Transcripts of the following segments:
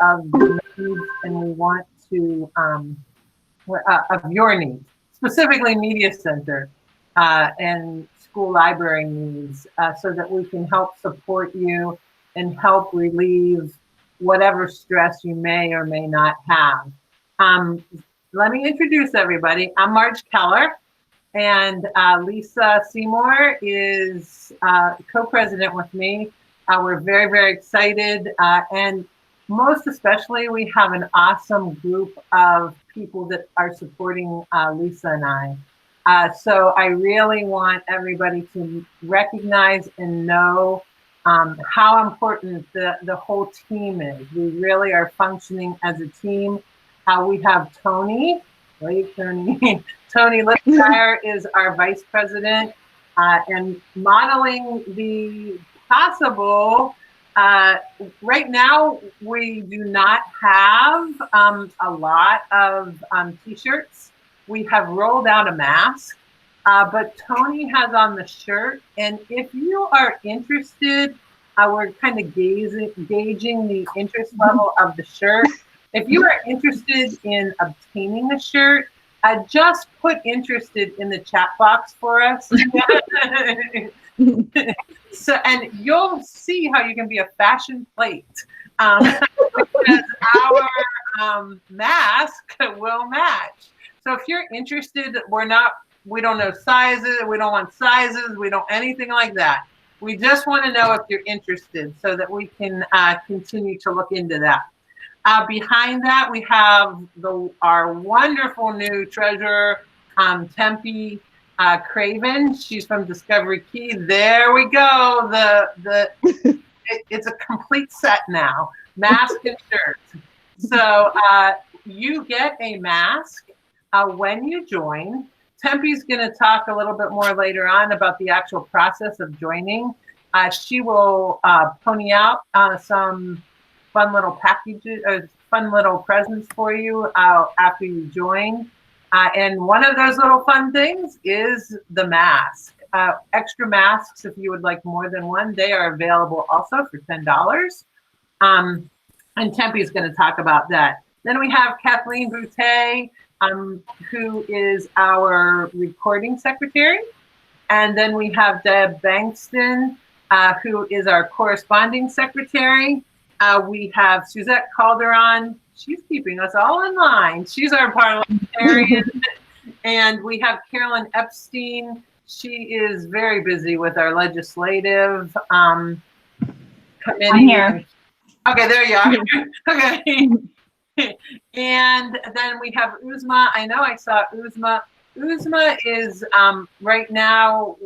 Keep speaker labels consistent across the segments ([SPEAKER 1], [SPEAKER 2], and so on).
[SPEAKER 1] of the needs, and we want to, of your needs, specifically Media Center and school library needs, so that we can help support you and help relieve whatever stress you may or may not have. Let me introduce everybody. I'm Marge Keller, and Lisa Seymour is co-president with me. We're very, very excited, and most especially, we have an awesome group of people that are supporting Lisa and I. So I really want everybody to recognize and know how important the whole team is. We really are functioning as a team. We have Tony. Wait, Tony. Tony Lipshire is our vice president, and modeling the possible. Right now, we do not have a lot of t-shirts. We have rolled out a mask, but Tony has on the shirt. And if you are interested, we're kind of gauging the interest level of the shirt. If you are interested in obtaining the shirt, just put interested in the chat box for us. So, and you'll see how you can be a fashion plate, because our mask will match. So if you're interested, we don't know sizes, we don't want sizes, we don't anything like that. We just want to know if you're interested so that we can continue to look into that. Behind that, we have our wonderful new treasurer, Tempe Craven. She's from Discovery Key. There we go. It's a complete set now. Mask and shirt. So you get a mask when you join. Tempe's going to talk a little bit more later on about the actual process of joining. She will pony out some fun little packages, fun little presents for you after you join. And one of those little fun things is the mask. Extra masks, if you would like more than one, they are available also for $10. And Tempe's going to talk about that. Then we have Kathleen Boutte, who is our recording secretary. And then we have Deb Bankston, who is our corresponding secretary. We have Suzette Calderon. She's keeping us all in line. She's our parliamentarian. And we have Carolyn Epstein. She is very busy with our legislative committee.
[SPEAKER 2] I'm here.
[SPEAKER 1] Okay, there you are. Okay. And then we have Uzma. I know I saw Uzma. Uzma is right now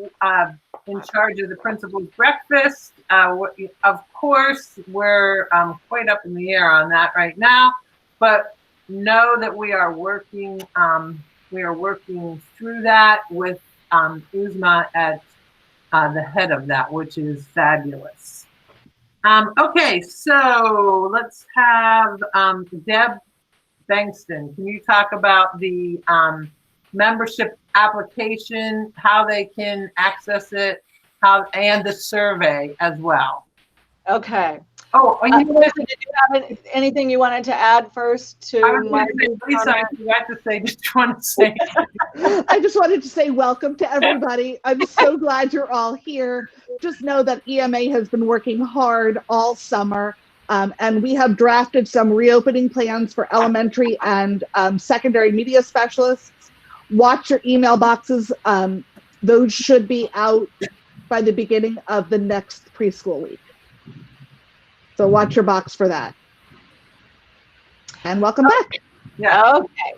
[SPEAKER 1] in charge of the principal's breakfast. Of course, we're quite up in the air on that right now, but know that we are working through that with Uzma at the head of that, which is fabulous. Okay, so let's have Deb Bankston. Can you talk about the membership application, how they can access it, and the survey as well?
[SPEAKER 3] Okay.
[SPEAKER 1] Oh,
[SPEAKER 3] did you have anything you wanted to add first to my
[SPEAKER 1] Lisa, I forgot to say, did you want to say?
[SPEAKER 4] I just wanted to say welcome to everybody. I'm so glad you're all here. Just know that EMA has been working hard all summer, and we have drafted some reopening plans for elementary and secondary media specialists. Watch your email boxes. Those should be out by the beginning of the next preschool week. So watch your box for that. And welcome back.
[SPEAKER 3] Yeah. Okay.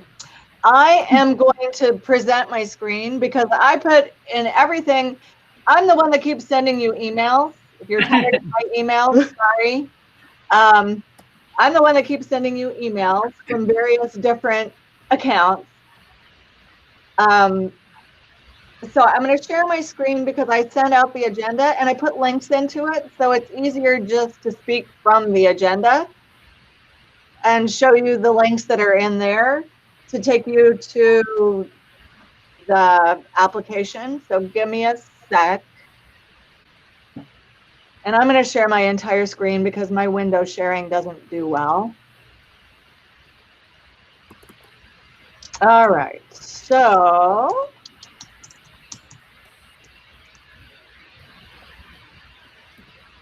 [SPEAKER 3] I am going to present my screen because I put in everything. I'm the one that keeps sending you emails. If you're tired of my emails, sorry. I'm the one that keeps sending you emails from various different accounts. So I'm going to share my screen because I sent out the agenda and I put links into it. So it's easier just to speak from the agenda and show you the links that are in there to take you to the application. So give me a sec. And I'm going to share my entire screen because my window sharing doesn't do well. All right, so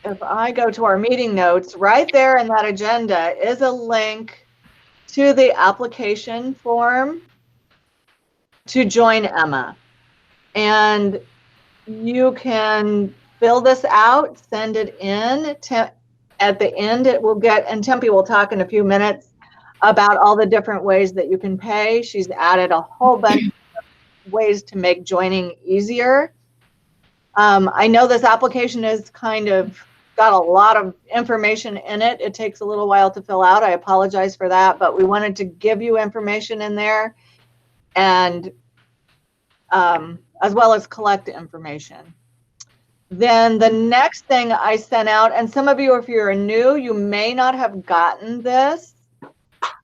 [SPEAKER 3] if I go to our meeting notes, right there in that agenda is a link to the application form to join EMA. And you can fill this out, send it in. At the end, it will get, and Tempe will talk in a few minutes about all the different ways that you can pay. She's added a whole bunch of ways to make joining easier. I know this application is kind of got a lot of information in it. It takes a little while to fill out. I apologize for that, but we wanted to give you information in there, and as well as collect information. Then the next thing I sent out, and some of you, if you're new, you may not have gotten this.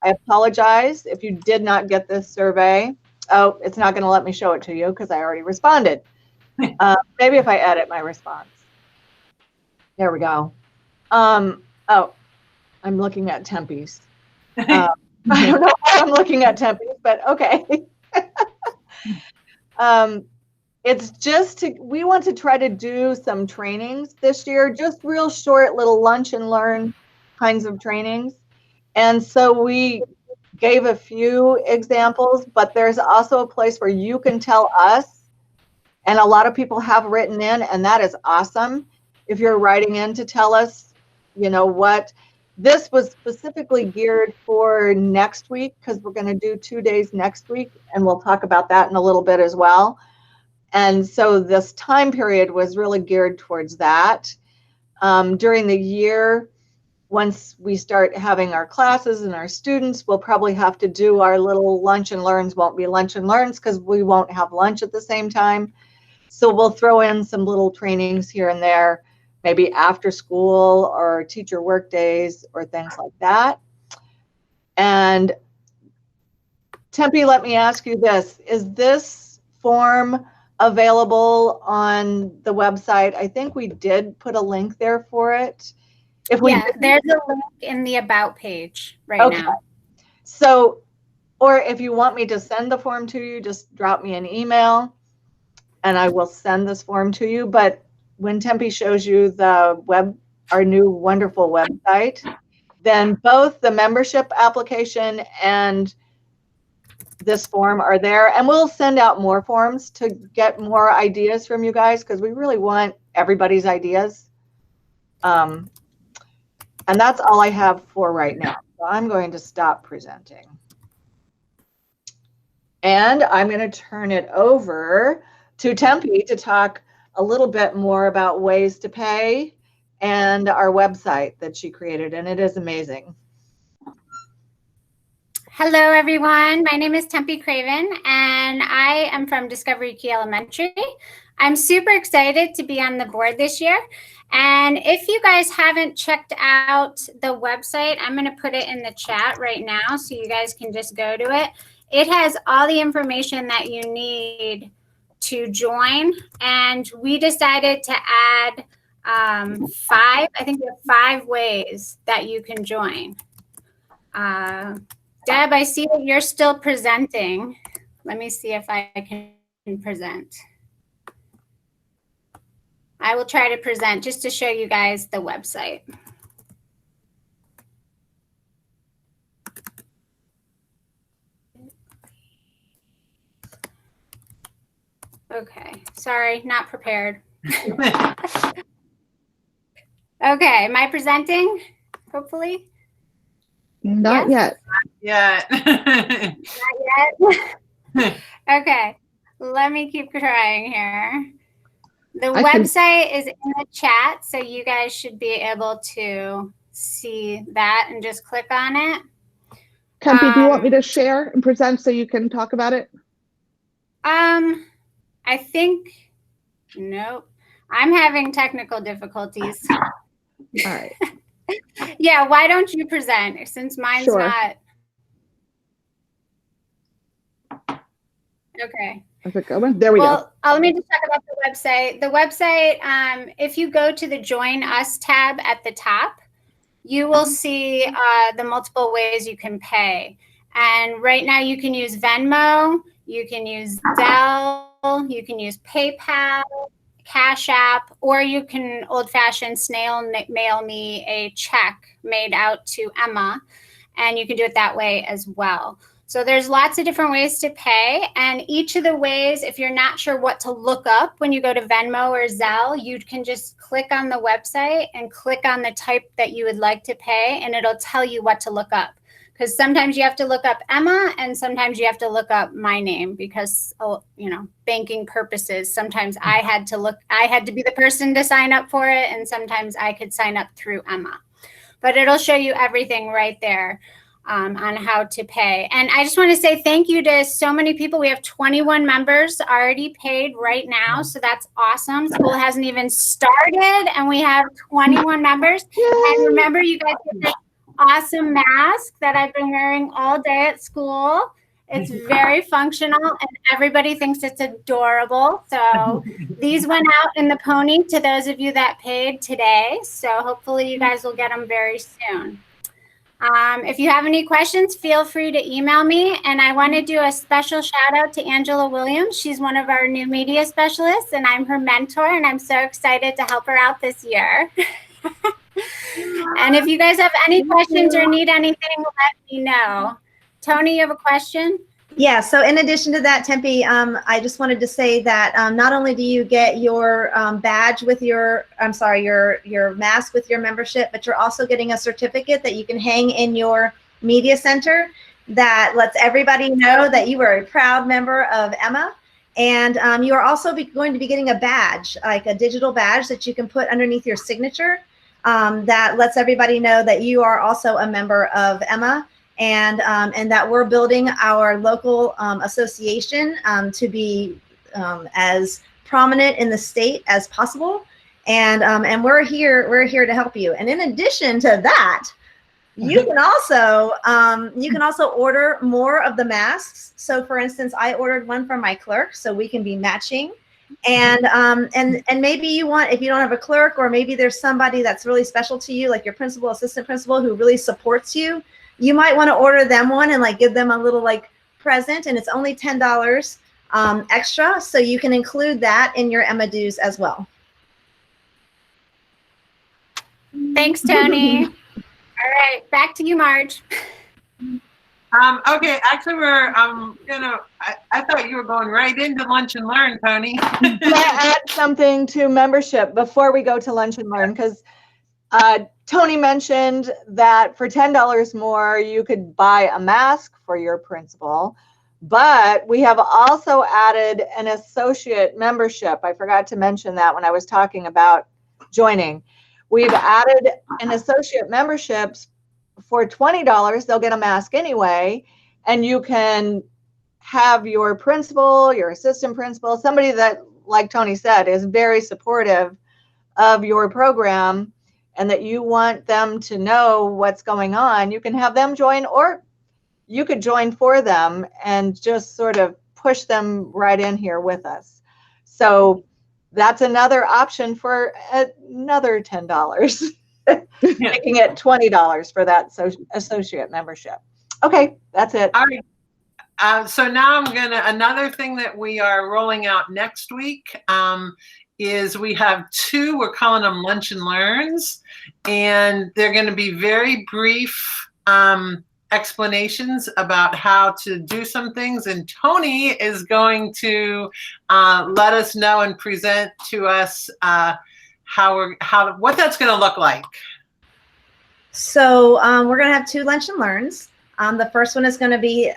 [SPEAKER 3] I apologize if you did not get this survey. Oh, it's not going to let me show it to you because I already responded. Maybe if I edit my response. There we go. Oh, I'm looking at Tempe's. I don't know why I'm looking at Tempe's, but okay. It's just we want to try to do some trainings this year, just real short little lunch and learn kinds of trainings. And so we gave a few examples, but there's also a place where you can tell us, and a lot of people have written in, and that is awesome. If you're writing in to tell us, you know what, this was specifically geared for next week because we're going to do 2 days next week, and we'll talk about that in a little bit as well. And so this time period was really geared towards that. During the year, once we start having our classes and our students, we'll probably have to do our little lunch and learns. Won't be lunch and learns because we won't have lunch at the same time. So we'll throw in some little trainings here and there, maybe after school or teacher work days or things like that. And Tempe, let me ask you this. Is this form available on the website? I think we did put a link there for it. If we
[SPEAKER 2] there's a link in the About page right now.
[SPEAKER 3] So, or if you want me to send the form to you, just drop me an email and I will send this form to you. But when Tempe shows you the our new wonderful website, then both the membership application and this form are there, and we'll send out more forms to get more ideas from you guys because we really want everybody's ideas. And that's all I have for right now. So I'm going to stop presenting. And I'm going to turn it over to Tempe to talk a little bit more about ways to pay and our website that she created, and it is amazing.
[SPEAKER 2] Hello, everyone. My name is Tempe Craven, and I am from Discovery Key Elementary. I'm super excited to be on the board this year. And if you guys haven't checked out the website, I'm going to put it in the chat right now so you guys can just go to it. It has all the information that you need to join. And we decided to add 5, I think we have 5 ways that you can join. Deb, I see that you're still presenting. Let me see if I can present. I will try to present just to show you guys the website. Okay, sorry, not prepared. Okay, am I presenting, hopefully?
[SPEAKER 4] Not yet.
[SPEAKER 1] Yeah.
[SPEAKER 2] Not yet? Okay, let me keep trying here. The website is in the chat, so you guys should be able to see that and just click on it.
[SPEAKER 4] Tempe, do you want me to share and present so you can talk about it?
[SPEAKER 2] I think, nope. I'm having technical difficulties.
[SPEAKER 4] All right.
[SPEAKER 2] Yeah, why don't you present since mine's not. Okay.
[SPEAKER 4] How's it going? There we go.
[SPEAKER 2] Let me just talk about the website. The website, if you go to the Join Us tab at the top, you will see the multiple ways you can pay. And right now you can use Venmo, you can use Zelle, you can use PayPal, Cash App, or you can old-fashioned snail mail me a check made out to Emma, and you can do it that way as well. So there's lots of different ways to pay, and each of the ways, if you're not sure what to look up when you go to Venmo or Zelle, you can just click on the website and click on the type that you would like to pay, and it'll tell you what to look up. Because sometimes you have to look up Emma and sometimes you have to look up my name because, you know, banking purposes. Sometimes I had to be the person to sign up for it, and sometimes I could sign up through Emma. But it'll show you everything right there on how to pay. And I just want to say thank you to so many people. We have 21 members already paid right now. So that's awesome. School hasn't even started and we have 21 members. And remember, you guys get this awesome mask that I've been wearing all day at school. It's very functional and everybody thinks it's adorable. So these went out in the pony to those of you that paid today. So hopefully you guys will get them very soon. If you have any questions, feel free to email me. And I want to do a special shout out to Angela Williams. She's one of our new media specialists and I'm her mentor and I'm so excited to help her out this year. And if you guys have any questions or need anything, let me know. Tony, you have a question?
[SPEAKER 5] Yeah, so in addition to that, Tempe, I just wanted to say that not only do you get your badge with your mask with your membership, but you're also getting a certificate that you can hang in your media center that lets everybody know that you are a proud member of EMA. And you are also going to be getting a badge, like a digital badge that you can put underneath your signature that lets everybody know that you are also a member of EMA. And that we're building our local association to be as prominent in the state as possible, and we're here to help you. And in addition to that, you can also order more of the masks. So, for instance, I ordered one for my clerk, so we can be matching. And maybe you want, if you don't have a clerk, or maybe there's somebody that's really special to you, like your principal, assistant principal, who really supports you. You might want to order them one and like give them a little like present, and it's only $10 extra, so you can include that in your EMA dues as well.
[SPEAKER 2] Thanks, Tony. All right, back to you, Marge.
[SPEAKER 1] Okay, actually, I thought you were going right into Lunch and Learn, Tony.
[SPEAKER 3] Can I add something to membership before we go to Lunch and Learn? Because Tony mentioned that for $10 more, you could buy a mask for your principal, but we have also added an associate membership. I forgot to mention that when I was talking about joining. We've added an associate memberships for $20. They'll get a mask anyway, and you can have your principal, your assistant principal, somebody that, like Tony said, is very supportive of your program, and that you want them to know what's going on. You can have them join, or you could join for them and just sort of push them right in here with us. So that's another option for another $10, making it $20 for that associate membership. Okay, that's it.
[SPEAKER 1] All right. So now another thing that we are rolling out next week is we have two, we're calling them Lunch and Learns, and they're going to be very brief explanations about how to do some things. And Tony is going to let us know and present to us what that's going to look like.
[SPEAKER 5] So we're going to have two Lunch and Learns. The first one is going to be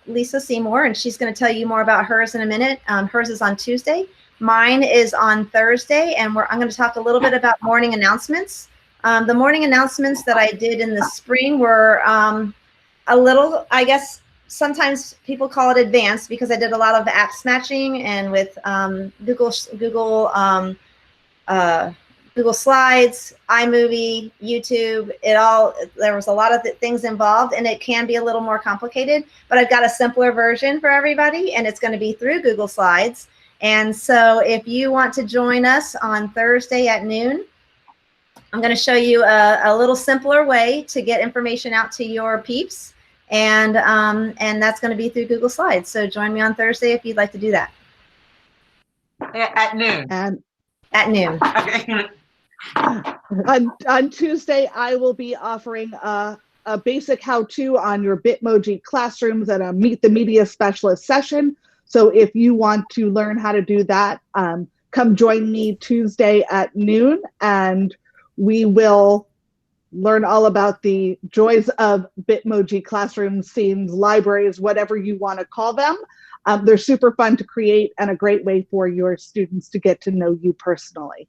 [SPEAKER 5] Lisa Seymour, and she's going to tell you more about hers in a minute. Hers is on Tuesday. Mine is on Thursday, and I'm going to talk a little bit about morning announcements. The morning announcements that I did in the spring were a little, I guess, sometimes people call it advanced, because I did a lot of apps matching, and with Google Slides, iMovie, YouTube, there was a lot of things involved, and it can be a little more complicated, but I've got a simpler version for everybody, and it's going to be through Google Slides. And so if you want to join us on Thursday at noon, I'm going to show you a little simpler way to get information out to your peeps. and that's going to be through Google Slides. So join me on Thursday if you'd like to do that.
[SPEAKER 1] At noon.
[SPEAKER 4] And
[SPEAKER 5] At noon.
[SPEAKER 1] Okay.
[SPEAKER 4] on Tuesday, I will be offering a basic how-to on your Bitmoji classrooms and a Meet the Media Specialist session. So if you want to learn how to do that, come join me Tuesday at noon, and we will learn all about the joys of Bitmoji classroom scenes, libraries, whatever you want to call them. They're super fun to create and a great way for your students to get to know you personally.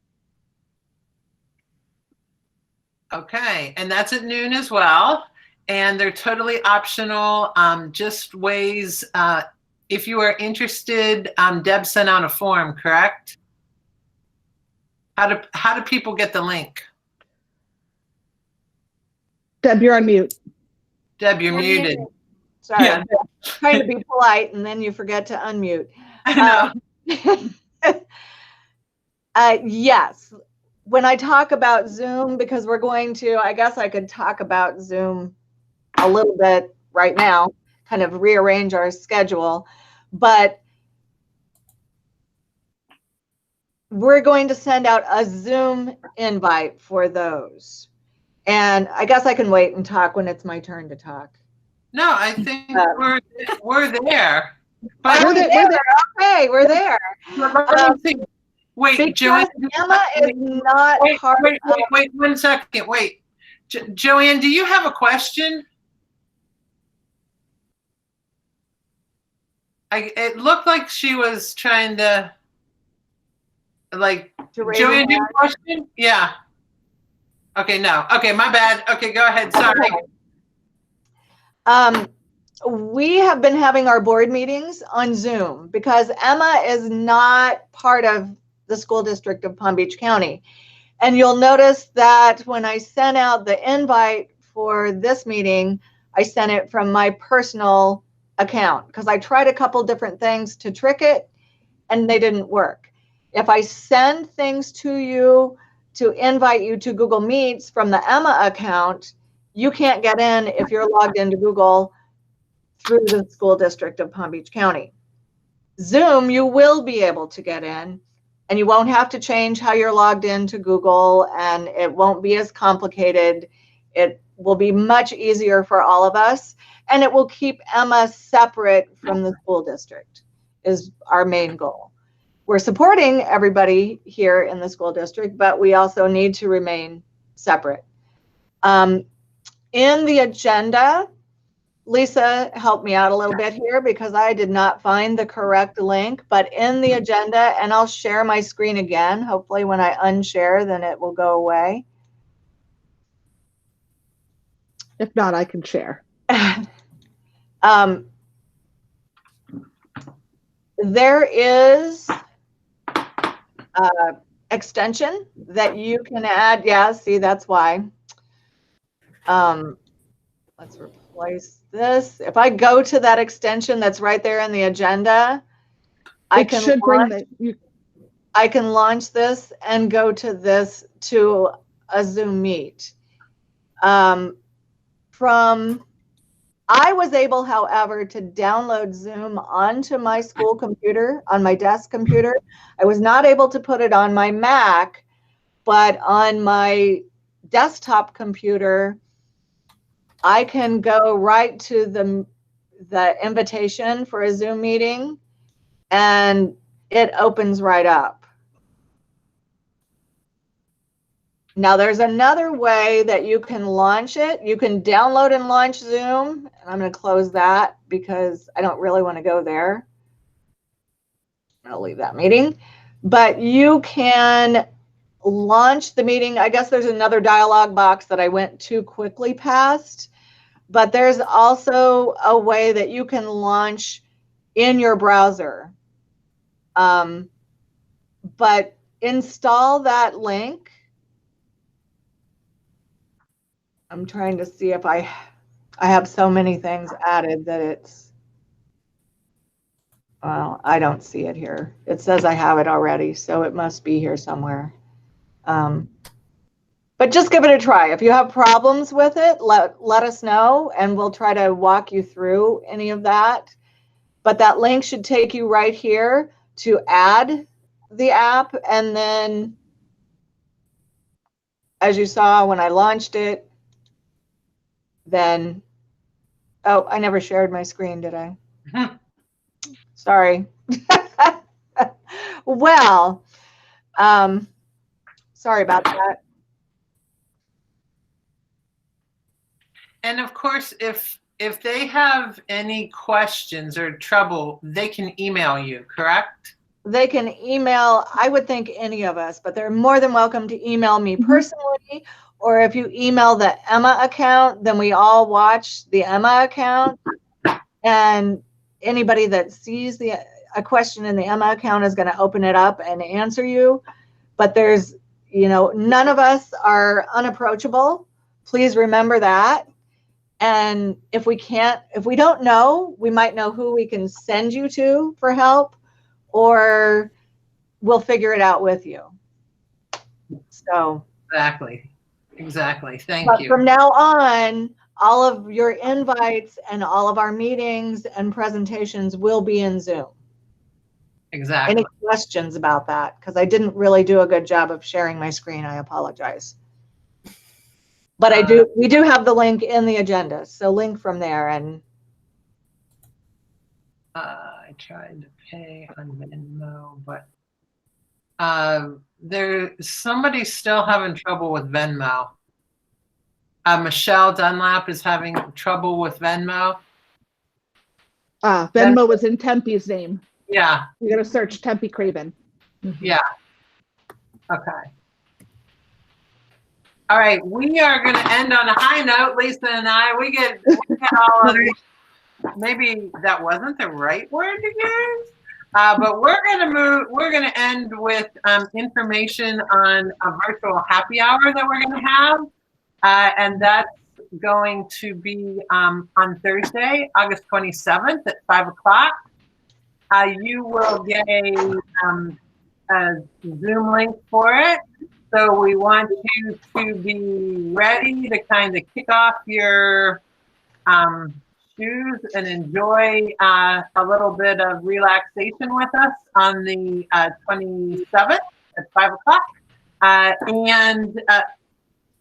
[SPEAKER 1] Okay, and that's at noon as well. And they're totally optional, just ways, if you are interested, Deb sent out a form, correct? How do people get the link?
[SPEAKER 3] Deb, you're on mute.
[SPEAKER 1] Deb, you're muted.
[SPEAKER 3] Sorry,
[SPEAKER 1] Yeah.
[SPEAKER 3] trying to be polite and then you forget to unmute.
[SPEAKER 1] I know.
[SPEAKER 3] Yes. When I talk about Zoom, because we're going to, I guess I could talk about Zoom a little bit right now, kind of rearrange our schedule, but we're going to send out a Zoom invite for those. And I guess I can wait and talk when it's my turn to talk.
[SPEAKER 1] No, I think we're there. But
[SPEAKER 3] We're there. Okay, we're there.
[SPEAKER 1] let me see. Wait, Joanne.
[SPEAKER 3] Emma is not part of.
[SPEAKER 1] Wait 1 second. Wait, Joanne, do you have a question? It looked like she was trying to, like, Joanne, do you have a question? Yeah. Okay, no. Okay, my bad. Okay, go ahead. Sorry.
[SPEAKER 3] We have been having our board meetings on Zoom because Emma is not part of the school district of Palm Beach County. And you'll notice that when I sent out the invite for this meeting, I sent it from my personal account because I tried a couple different things to trick it and they didn't work. If I send things to you to invite you to Google Meets from the Emma account, you can't get in if you're logged into Google through the school district of Palm Beach County. Zoom, you will be able to get in and you won't have to change how you're logged into Google and it won't be as complicated. It will be much easier for all of us and it will keep Emma separate from the school district is our main goal. We're supporting everybody here in the school district, but we also need to remain separate. In the agenda, Lisa helped me out a little bit here because I did not find the correct link, but in the agenda, and I'll share my screen again. Hopefully when I unshare, then it will go away.
[SPEAKER 4] If not, I can share.
[SPEAKER 3] There is extension that you can add. Yeah, see, that's why. Let's replace this. If I go to that extension that's right there in the agenda, I can launch this and go to this to a Zoom meet. I was able, however, to download Zoom onto my school computer, on my desk computer. I was not able to put it on my Mac, but on my desktop computer, I can go right to the invitation for a Zoom meeting and it opens right up. Now there's another way that you can launch it. You can download and launch Zoom. And I'm going to close that because I don't really want to go there. I'll leave that meeting. But you can launch the meeting. I guess there's another dialog box that I went too quickly past. But there's also a way that you can launch in your browser. But install that link. I'm trying to see if I have so many things added that it's, well, I don't see it here. It says I have it already, so it must be here somewhere. But just give it a try. If you have problems with it, let us know, and we'll try to walk you through any of that. But that link should take you right here to add the app. And then, as you saw when I launched it, then, oh, I never shared my screen, did I? Sorry. Well, sorry about that.
[SPEAKER 1] And of course, if they have any questions or trouble, they can email you, correct?
[SPEAKER 3] They can email, I would think any of us, but they're more than welcome to email me personally, or if you email the EMA account, then we all watch the EMA account, and anybody that sees a question in the EMA account is going to open it up and answer you. But there's, none of us are unapproachable. Please remember that. And if we don't know, we might know who we can send you to for help, or we'll figure it out with you. So
[SPEAKER 1] Exactly. Thank you.
[SPEAKER 3] From now on, all of your invites and all of our meetings and presentations will be in Zoom.
[SPEAKER 1] Exactly.
[SPEAKER 3] Any questions about that? Because I didn't really do a good job of sharing my screen. I apologize. But we do have the link in the agenda. So link from there. And
[SPEAKER 1] I tried to pay on Venmo, but somebody's still having trouble with Venmo. Michelle Dunlap is having trouble with Venmo.
[SPEAKER 4] Venmo was in Tempe's name.
[SPEAKER 1] Yeah.
[SPEAKER 4] You're going to search Tempe Craven.
[SPEAKER 1] Yeah. Okay. All right. We are going to end on a high note, Lisa and I. We get all other, maybe that wasn't the right word to use. But we're going to end with information on a virtual happy hour that we're going to have. And that's going to be on Thursday, August 27th at 5 o'clock. You will get a Zoom link for it. So we want you to be ready to kind of kick off your shoes and enjoy a little bit of relaxation with us on the 27th at 5 o'clock. And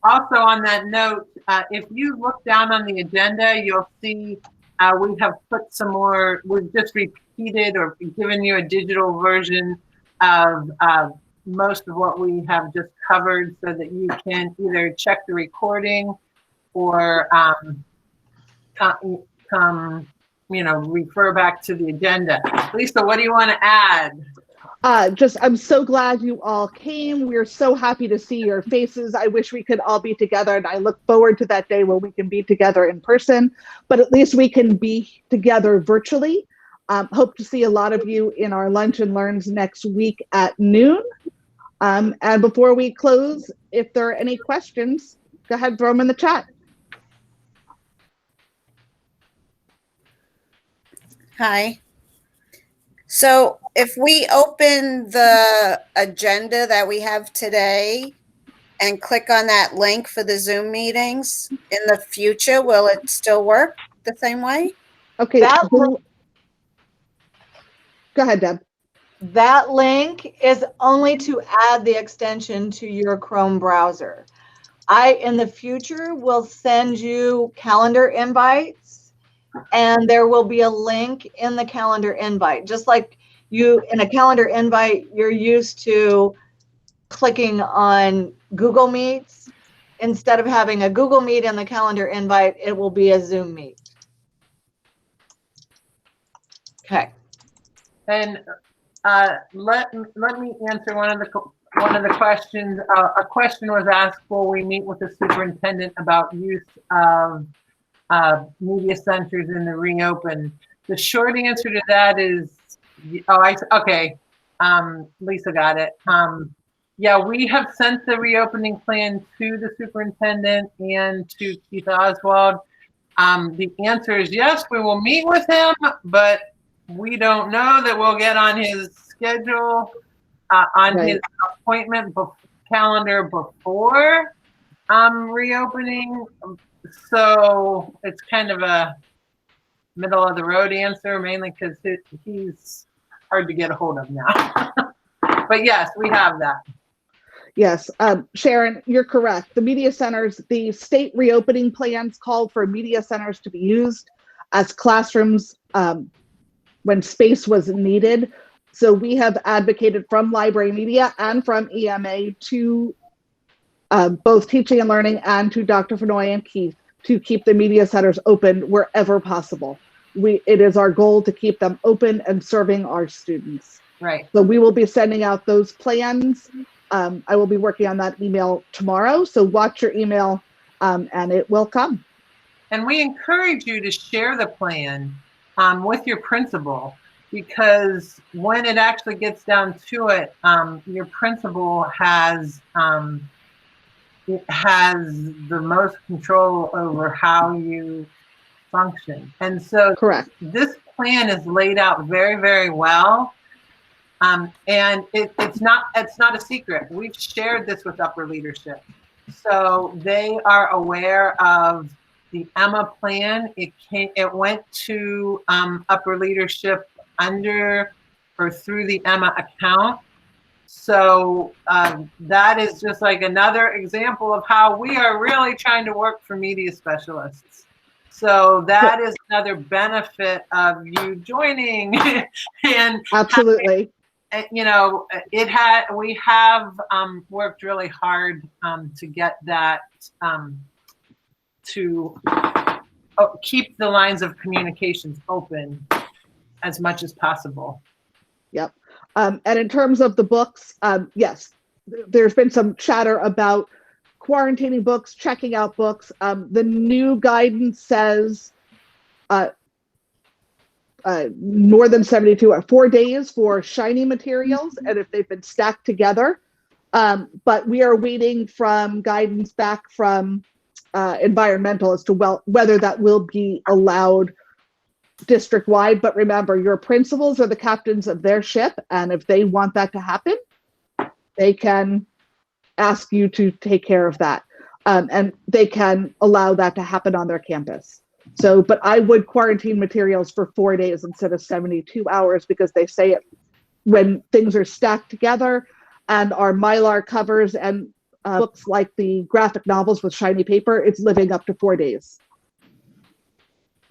[SPEAKER 1] also on that note, if you look down on the agenda, you'll see we have put some more, we've just repeated or given you a digital version of most of what we have just covered so that you can either check the recording or refer back to the agenda. Lisa, what do you want to add?
[SPEAKER 4] I'm so glad you all came. We're so happy to see your faces. I wish we could all be together, and I look forward to that day when we can be together in person, but at least we can be together virtually. Hope to see a lot of you in our Lunch and Learns next week at noon. And before we close, if there are any questions, go ahead, throw them in the chat.
[SPEAKER 6] Hi. So if we open the agenda that we have today and click on that link for the Zoom meetings in the future, will it still work the same way?
[SPEAKER 4] Okay. Go ahead, Deb.
[SPEAKER 3] that link is only to add the extension to your Chrome browser. In the future, will send you calendar invites, and there will be a link in the calendar invite. Just like in a calendar invite, you're used to clicking on Google Meets. Instead of having a Google Meet in the calendar invite, it will be a Zoom Meet. Okay.
[SPEAKER 1] And let me answer one of the questions. A question was asked: will we meet with the superintendent about use of media centers in the reopen? The short answer to that is, okay. Lisa got it. Yeah, we have sent the reopening plan to the superintendent and to Keith Oswald. The answer is yes, we will meet with him, but we don't know that we'll get on his schedule, on his appointment calendar before Reopening, so it's kind of a middle of the road answer, mainly because he's hard to get a hold of now. But yes, we have that.
[SPEAKER 4] Yes, Sharon, you're correct. The media centers, the state reopening plans called for media centers to be used as classrooms when space was needed. So we have advocated from Library Media and from EMA to both teaching and learning and to Dr. Fenoy and Keith to keep the media centers open wherever possible. It is our goal to keep them open and serving our students.
[SPEAKER 1] Right.
[SPEAKER 4] So we will be sending out those plans. I will be working on that email tomorrow. So watch your email and it will come.
[SPEAKER 1] And we encourage you to share the plan with your principal, because when it actually gets down to it, your principal has the most control over how you function. And so
[SPEAKER 4] Correct.
[SPEAKER 1] This plan is laid out very, very well. And it's not a secret. We've shared this with upper leadership. So they are aware of the EMA plan. It went to upper leadership under or through the EMA account. So that is just like another example of how we are really trying to work for media specialists. So that is another benefit of you joining. And
[SPEAKER 4] absolutely.
[SPEAKER 1] You know, we have worked really hard to get that to keep the lines of communications open as much as possible.
[SPEAKER 4] Yep. And in terms of the books, yes, there's been some chatter about quarantining books, checking out books. The new guidance says more than 72 or 4 days for shiny materials, and if they've been stacked together. But we are waiting from guidance back from environmental as to whether that will be allowed district-wide. But remember, your principals are the captains of their ship, and if they want that to happen, they can ask you to take care of that. And they can allow that to happen on their campus. So, but I would quarantine materials for 4 days instead of 72 hours, because they say it when things are stacked together and our Mylar covers and books like the graphic novels with shiny paper, it's living up to 4 days.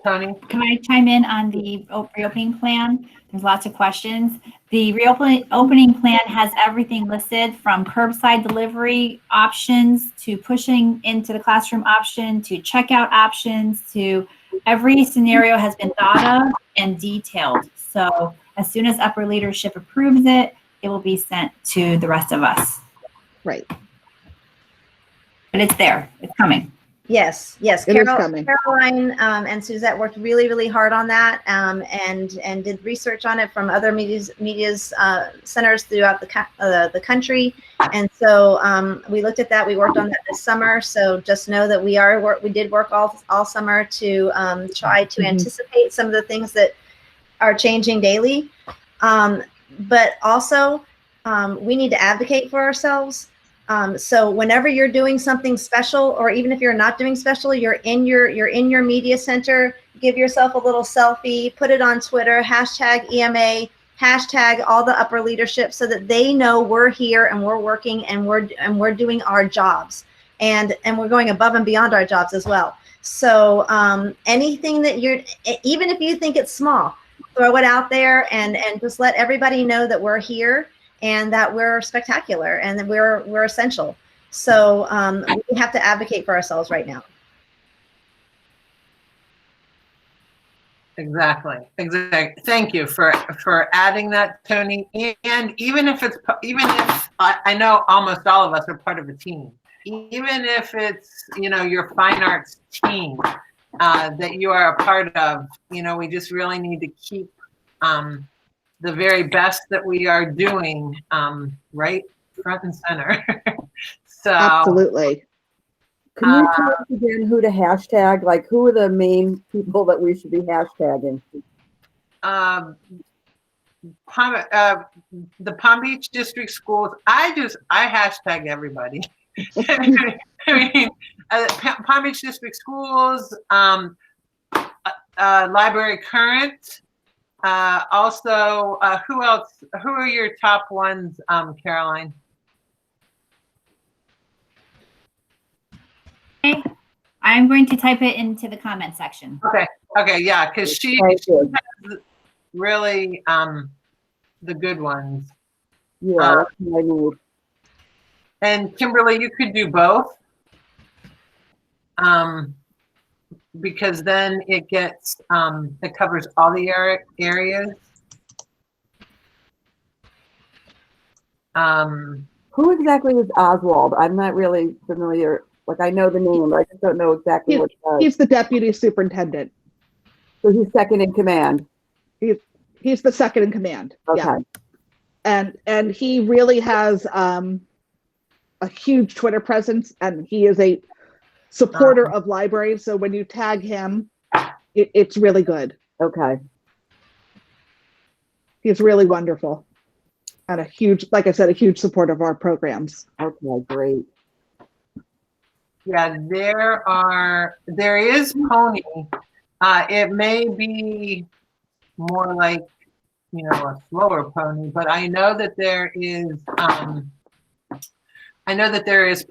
[SPEAKER 1] Tony?
[SPEAKER 7] Can I chime in on the reopening plan? There's lots of questions. The reopening plan has everything listed from curbside delivery options to pushing into the classroom option to checkout options to every scenario has been thought of and detailed. So as soon as upper leadership approves it, it will be sent to the rest of us.
[SPEAKER 4] Right.
[SPEAKER 7] But it's there. It's coming.
[SPEAKER 5] Yes, yes.
[SPEAKER 4] It is coming.
[SPEAKER 5] Caroline and Suzette worked really, really hard on that and did research on it from other media's centers throughout the country. And so we looked at that. We worked on that this summer. So just know that we did work all summer to try to anticipate some of the things that are changing daily. But also we need to advocate for ourselves. So whenever you're doing something special, or even if you're not doing special, you're in your media center, give yourself a little selfie, put it on Twitter, hashtag EMA, hashtag all the upper leadership, so that they know we're here and we're working and we're doing our jobs, and we're going above and beyond our jobs as well. So anything that even if you think it's small, throw it out there and just let everybody know that we're here and that we're spectacular and that we're essential. So we have to advocate for ourselves right now.
[SPEAKER 1] Exactly. Thank you for adding that, Tony. And even if I know almost all of us are part of a team, even if it's, your fine arts team that you are a part of, we just really need to keep the very best that we are doing right front and center. So
[SPEAKER 4] Absolutely.
[SPEAKER 8] Can you tell us again who to hashtag? Like, who are the main people that we should be hashtagging?
[SPEAKER 1] The Palm Beach District Schools. I hashtag everybody. I mean, Palm Beach District Schools, Library Current. Also, who else? Who are your top ones, Caroline?
[SPEAKER 7] Okay. I'm going to type it into the comment section.
[SPEAKER 1] Okay, yeah, because she has really the good ones.
[SPEAKER 8] Yeah, that's what I need.
[SPEAKER 1] And Kimberly, you could do both. Because then it gets it covers all the areas.
[SPEAKER 8] Who exactly is Oswald? I'm not really familiar. Like, I know the name, but I just don't know exactly what he does.
[SPEAKER 4] He's the deputy superintendent.
[SPEAKER 8] So he's second in command.
[SPEAKER 4] He's the second in command.
[SPEAKER 8] Okay.
[SPEAKER 4] Yeah. And he really has a huge Twitter presence, and he is a supporter of libraries. So when you tag him, it's really good.
[SPEAKER 8] Okay.
[SPEAKER 4] He's really wonderful. And a huge, like I said, a huge supporter of our programs.
[SPEAKER 8] Okay, great.
[SPEAKER 1] Yeah, there is Pony. It may be more like, a slower Pony, but I know that there is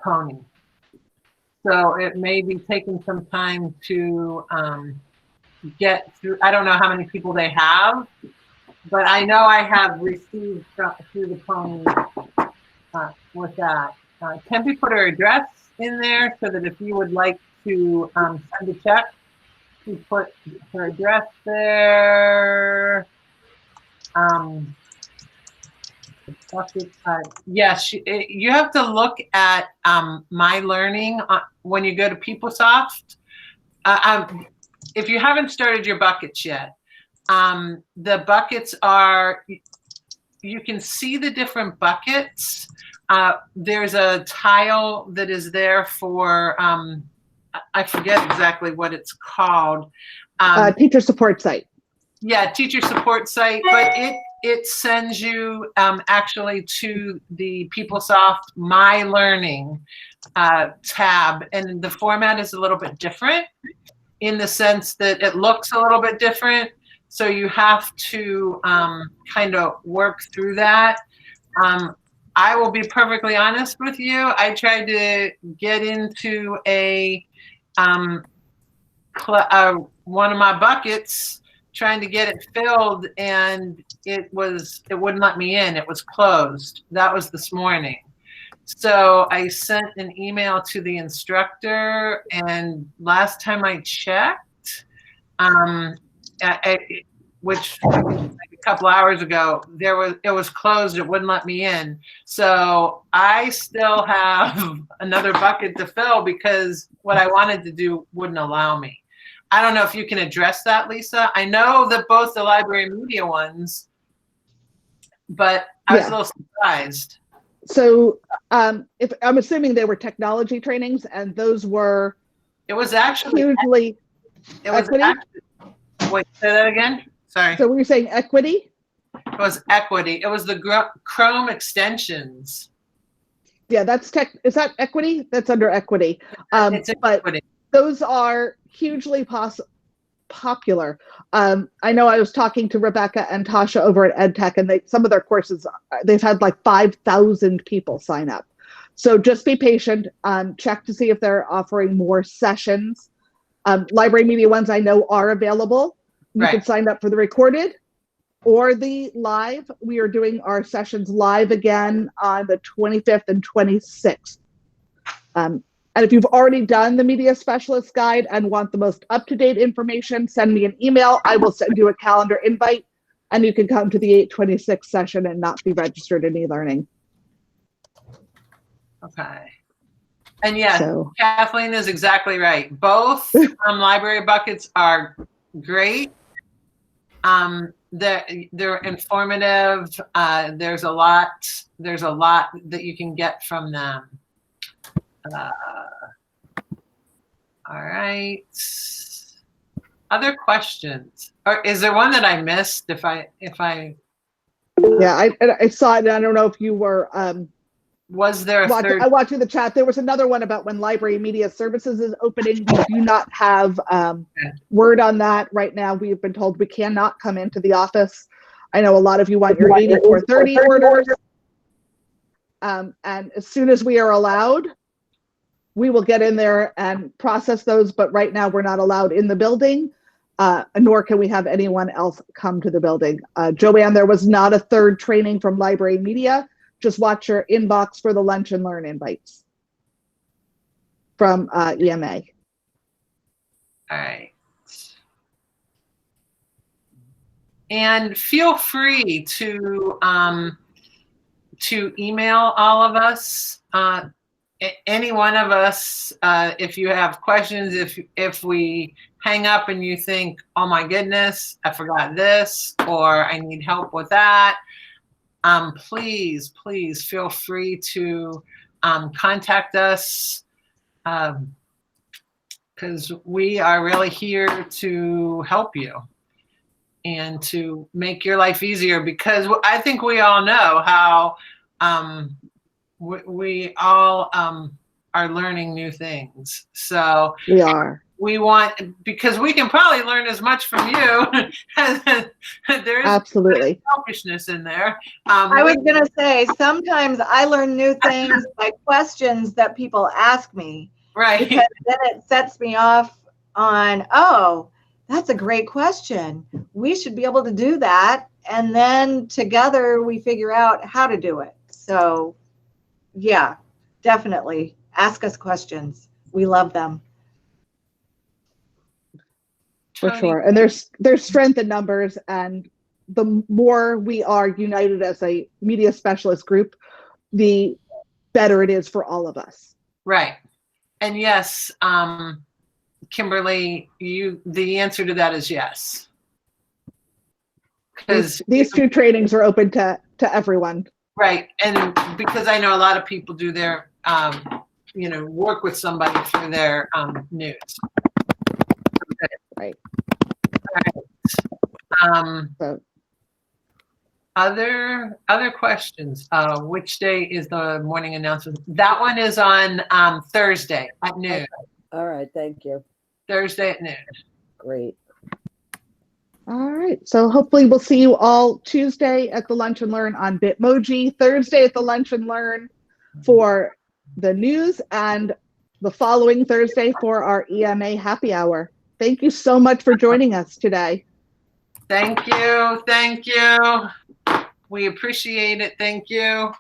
[SPEAKER 1] Pony. So it may be taking some time to get through. I don't know how many people they have, but I know I have received through the Pony with that. Tempe put her address in there so that if you would like to send a check, she put her address there. Yes, you have to look at My Learning when you go to PeopleSoft. If you haven't started your buckets yet, the buckets are, you can see the different buckets. There's a tile that is there for, I forget exactly what it's called.
[SPEAKER 4] Teacher support site.
[SPEAKER 1] Yeah, teacher support site, but it sends you actually to the PeopleSoft My Learning tab, and the format is a little bit different in the sense that it looks a little bit different. So you have to kind of work through that. I will be perfectly honest with you. I tried to get into one of my buckets, trying to get it filled, and it wouldn't let me in. It was closed. That was this morning. So I sent an email to the instructor, and last time I checked, which like a couple hours ago, it was closed. It wouldn't let me in. So I still have another bucket to fill because what I wanted to do wouldn't allow me. I don't know if you can address that, Lisa. I know that both the library media ones, but I was a little surprised.
[SPEAKER 4] So if I'm assuming they were technology trainings, and those were.
[SPEAKER 1] It was actually
[SPEAKER 4] hugely.
[SPEAKER 1] It was actually, wait, say that again. Sorry.
[SPEAKER 4] So were you saying equity?
[SPEAKER 1] It was equity. It was the Chrome extensions.
[SPEAKER 4] Yeah, that's tech. Is that equity? That's under equity.
[SPEAKER 1] It's equity.
[SPEAKER 4] Those are hugely popular. I know I was talking to Rebecca and Tasha over at EdTech, and some of their courses, they've had like 5,000 people sign up. So just be patient. Check to see if they're offering more sessions. Library media ones I know are available. You can sign up for the recorded or the live. We are doing our sessions live again on the 25th and 26th. And if you've already done the Media Specialist Guide and want the most up-to-date information, send me an email. I will send you a calendar invite, and you can come to the 826 session and not be registered in e-learning.
[SPEAKER 1] Okay. And yeah, Kathleen is exactly right. Both library buckets are great. They're informative. There's a lot that you can get from them. All right. Other questions? Or is there one that I missed? If I
[SPEAKER 4] Yeah, I saw it. I don't know if you were
[SPEAKER 1] Was there a third?
[SPEAKER 4] I watched in the chat. There was another one about when Library Media Services is opening. We do not have word on that right now. We've been told we cannot come into the office. I know a lot of you want your 8430 orders. And as soon as we are allowed, we will get in there and process those. But right now we're not allowed in the building, nor can we have anyone else come to the building. Joanne, there was not a third training from Library Media. Just watch your inbox for the lunch and learn invites from EMA.
[SPEAKER 1] All right. And feel free to email all of us, any one of us, if you have questions. If we hang up and you think, oh my goodness, I forgot this, or I need help with that, please feel free to contact us, because we are really here to help you and to make your life easier, because I think we all know how we all are learning new things. So
[SPEAKER 4] we are.
[SPEAKER 1] We want, because we can probably learn as much from you. There is
[SPEAKER 4] absolutely
[SPEAKER 1] selfishness in there.
[SPEAKER 3] I was going to say, sometimes I learn new things by questions that people ask me.
[SPEAKER 1] Right.
[SPEAKER 3] Because then it sets me off on, oh, that's a great question. We should be able to do that. And then together we figure out how to do it. So yeah, definitely ask us questions. We love them.
[SPEAKER 4] For sure. And there's strength in numbers, and the more we are united as a media specialist group, the better it is for all of us.
[SPEAKER 1] Right. And yes, Kimberly, the answer to that is yes. Because
[SPEAKER 4] these two trainings are open to everyone.
[SPEAKER 1] Right. And because I know a lot of people do their work with somebody for their news.
[SPEAKER 4] Right.
[SPEAKER 1] So. Other questions? Which day is the morning announcement? That one is on Thursday at noon.
[SPEAKER 8] All right, thank you.
[SPEAKER 1] Thursday at noon.
[SPEAKER 8] Great.
[SPEAKER 4] All right, so hopefully we'll see you all Tuesday at the Lunch and Learn on Bitmoji, Thursday at the Lunch and Learn for the news, and the following Thursday for our EMA happy hour. Thank you so much for joining us today.
[SPEAKER 1] Thank you. Thank you. We appreciate it. Thank you.